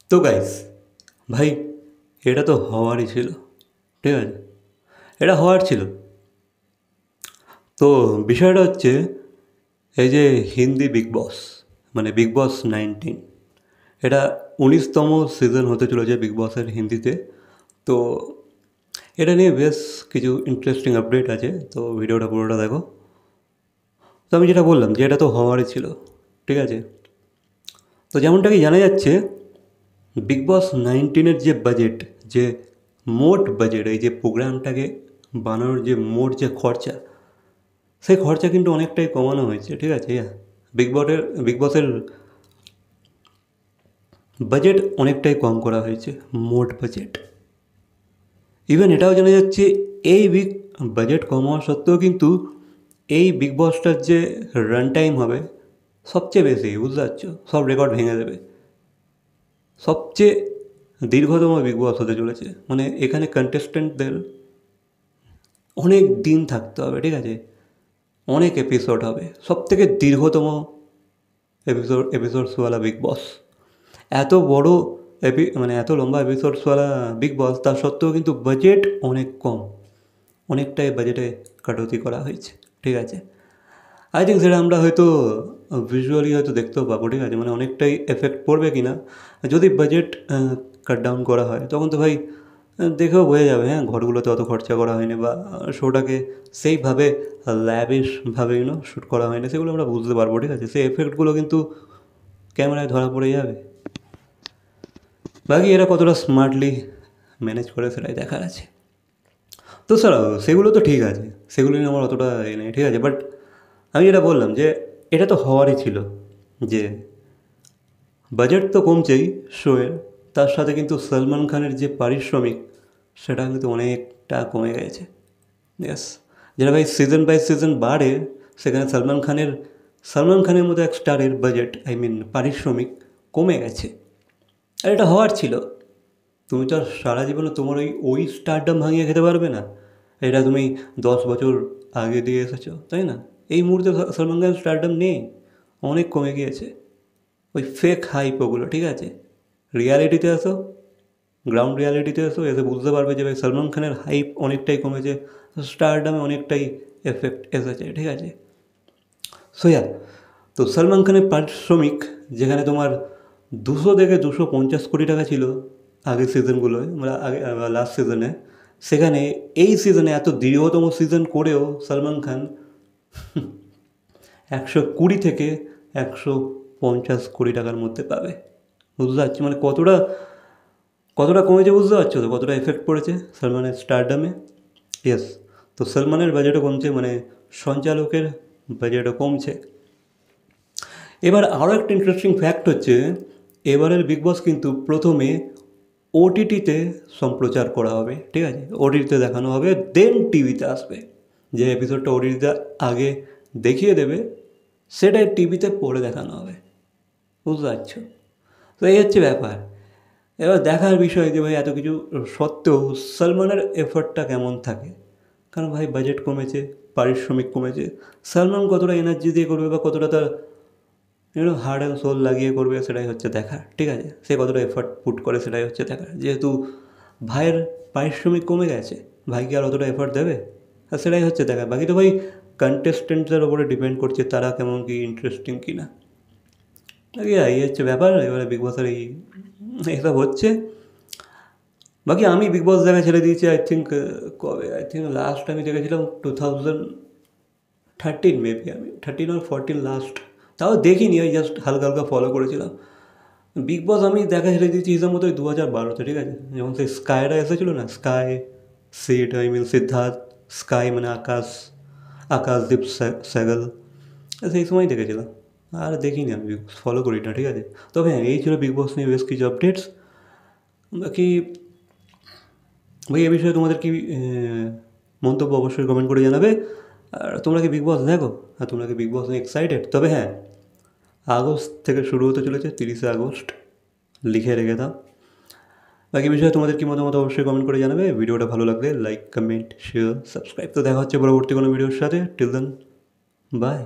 তো গাইস, ভাই এটা তো হওয়ারই ছিল, ঠিক আছে, এটা হওয়ার ছিল। তো বিষয়টা হচ্ছে এই যে হিন্দি বিগ বস, মানে বিগ বস 19, এটা 19তম সিজন হতে চলেছে বিগ বসের হিন্দিতে। তো এটা নিয়ে বেশ কিছু ইন্টারেস্টিং আপডেট আছে, তো ভিডিওটা পুরোটা দেখো। তো আমি যেটা বললাম যে এটা তো হওয়ারই ছিল, ঠিক আছে। তো যেমনটা কি জানা যাচ্ছে, বিগ বস 19-এর যে বাজেট, যে মোট বাজেট, এই যে প্রোগ্রামটাকে বানানোর যে মোট যে খরচা, সেই খরচা কিন্তু অনেকটাই কমানো হয়েছে, ঠিক আছে। বিগ বসের বাজেট অনেকটাই কম করা হয়েছে, মোট বাজেট। ইভেন এটাও জানা যাচ্ছে এই বাজেট কম হওয়া সত্ত্বেও কিন্তু এই বিগ বসটার যে রান টাইম হবে সবচেয়ে বেশি, বুঝতে পারছো, সব রেকর্ড ভেঙে দেবে। সবচেয়ে দীর্ঘতম বিগ বস হতে চলেছে, মানে এখানে কন্টেস্টেন্টদের অনেক দিন থাকতে হবে, ঠিক আছে, অনেক এপিসোড হবে, সব থেকে দীর্ঘতম এপিসোডসওয়ালা বিগ বস। এত বড় মানে এত লম্বা এপিসোডসওয়ালা বিগ বস, তা সত্ত্বেও কিন্তু বাজেট অনেক কম, অনেকটাই বাজেটে কাটতি করা হয়েছে, ঠিক আছে। আই থিঙ্ক সেটা আমরা হয়তো ভিজুয়ালি হয়তো দেখতেও পাবো, ঠিক আছে, মানে অনেকটাই এফেক্ট পড়বে কি না যদি বাজেট কাট ডাউন করা হয়, তখন তো ভাই দেখেও বোঝা যাবে, হ্যাঁ ঘরগুলোতে অত খরচা করা হয়নি, বা শোটাকে সেইভাবে ল্যাভিশভাবে শ্যুট করা হয়নি, সেগুলো আমরা বুঝতে পারবো, ঠিক আছে। সেই এফেক্টগুলো কিন্তু ক্যামেরায় ধরা পড়ে যাবে। বাকি এরা কতটা স্মার্টলি ম্যানেজ করে সেটাই দেখার আছে। তো স্যার সেগুলো তো ঠিক আছে, সেগুলো নিয়ে আমার অতটা নেই, ঠিক আছে। বাট আমি যেটা বললাম যে এটা তো হওয়ারই ছিল, যে বাজেট তো কমছেই শোয়ের, তার সাথে কিন্তু সলমান খানের যে পারিশ্রমিক সেটা কিন্তু অনেকটা কমে গেছে। ইয়েস, যেটা ভাই সিজন বাই সিজন বাড়ে, সেখানে সলমান খানের মতো এক স্টারের বাজেট, পারিশ্রমিক কমে গেছে। আর এটা হওয়ার ছিল। তুমি তো আর সারা জীবনে তোমার ওই স্টারডাম ভাঙিয়ে খেতে পারবে না। এটা তুমি 10 বছর আগে দিয়ে এসেছো, তাই না? এই মুহূর্তে সলমান খানের স্টারডাম নেই, অনেক কমে গিয়েছে। ওই ফেক হাইপ ওগুলো, ঠিক আছে। রিয়ালিটিতে আসো, গ্রাউন্ড রিয়ালিটিতে আসো, এসে বুঝতে পারবে যে ভাই সলমান খানের হাইপ অনেকটাই কমেছে, স্টারডামে অনেকটাই এফেক্ট এসেছে, ঠিক আছে। সোয়া, তো সলমান খানের পারিশ্রমিক যেখানে তোমার 200 থেকে 250 কোটি টাকা ছিল আগের সিজনগুলোয়, মানে আগে লাস্ট সিজনে, সেখানে এই সিজনে এত দীর্ঘতম সিজন করেও সলমান খান 120 থেকে 150 কোটি টাকার মধ্যে পাবে। বুঝতে পারছি মানে কতটা কতটা কমেছে, বুঝতে পারছো তো, কতটা এফেক্ট পড়েছে সলমানের স্টারডামে। ইয়েস, তো সলমানের বাজেটও কমছে, মানে সঞ্চালকের বাজেটও কমছে। এবার আরও একটা ইন্টারেস্টিং ফ্যাক্ট হচ্ছে, এবারের বিগ বস কিন্তু প্রথমে ওটিটিতে সম্প্রচার করা হবে, ঠিক আছে, ওটিটিতে দেখানো হবে, দেন টিভিতে আসবে। যে এপিসোডটা ওটিটিতে আগে দেখিয়ে দেবে সেটাই টিভিতে পরে দেখানো হবে, বুঝতে পারছো। তো এই হচ্ছে ব্যাপার। এবার দেখার বিষয় যে ভাই এত কিছু সত্ত্বেও সলমানের এফর্টটা কেমন থাকে, কারণ ভাই বাজেট কমেছে, পারিশ্রমিক কমেছে, সলমান কতটা এনার্জি দিয়ে করবে বা কতটা তার হার্ট অ্যান্ড সোল লাগিয়ে করবে সেটাই হচ্ছে দেখার, ঠিক আছে। সে কতটা এফর্ট পুট করে সেটাই হচ্ছে দেখার। যেহেতু ভাইয়ের পারিশ্রমিক কমে গেছে, ভাই কি আর অতটা এফর্ট দেবে, আর সেটাই হচ্ছে দেখার। বাকি তো ভাই কন্টেস্টেন্টদের ওপরে ডিপেন্ড করছে তারা কেমন কি ইন্টারেস্টিং কিনা। বাকি এই হচ্ছে ব্যাপার। এবারে বিগ বসের এইসব হচ্ছে। বাকি আমি বিগ বস দেখা ছেড়ে দিয়েছি আই থিঙ্ক লাস্ট আমি দেখেছিলাম 2013 মেবি, আমি 13 or 14 লাস্ট, তাও দেখিনি, ওই জাস্ট হালকা হালকা ফলো করেছিলাম। বিগ বস আমি দেখা ছেড়ে দিয়েছি হিসাব মতো 2012-তে, ঠিক আছে, যখন সেই স্কাইরা এসেছিলো না, স্কাই সিদ্ধার্থ, স্কাই মানে আকাশদীপ স্যাগল, সেই সময় দেখেছিলাম। আর দেখিনি, আমি বিগ বস ফলো করি না, ঠিক আছে। তবে হ্যাঁ, এই ছিল বিগ বস নিয়ে বেশ কিছু আপডেটস। বাকি ভাই এ বিষয়ে তোমাদের কি মন্তব্য অবশ্যই কমেন্ট করে জানাবে। আর তোমরা কি বিগ বস দেখো, আর তোমরা কি বিগ বস নিয়ে এক্সাইটেড? তবে হ্যাঁ, আগস্ট থেকে শুরু হতে চলেছে, 30শে আগস্ট, লিখে রেখে দাও। বাকি বিষয়ে তোমাদের কি মতামত অবশ্যই কমেন্ট করে জানাবে। ভিডিওটা ভালো লাগলে লাইক, কমেন্ট, শেয়ার, সাবস্ক্রাইব। তো দেখা হচ্ছে পরবর্তী কোনো ভিডিওর সাথে। Till then, by.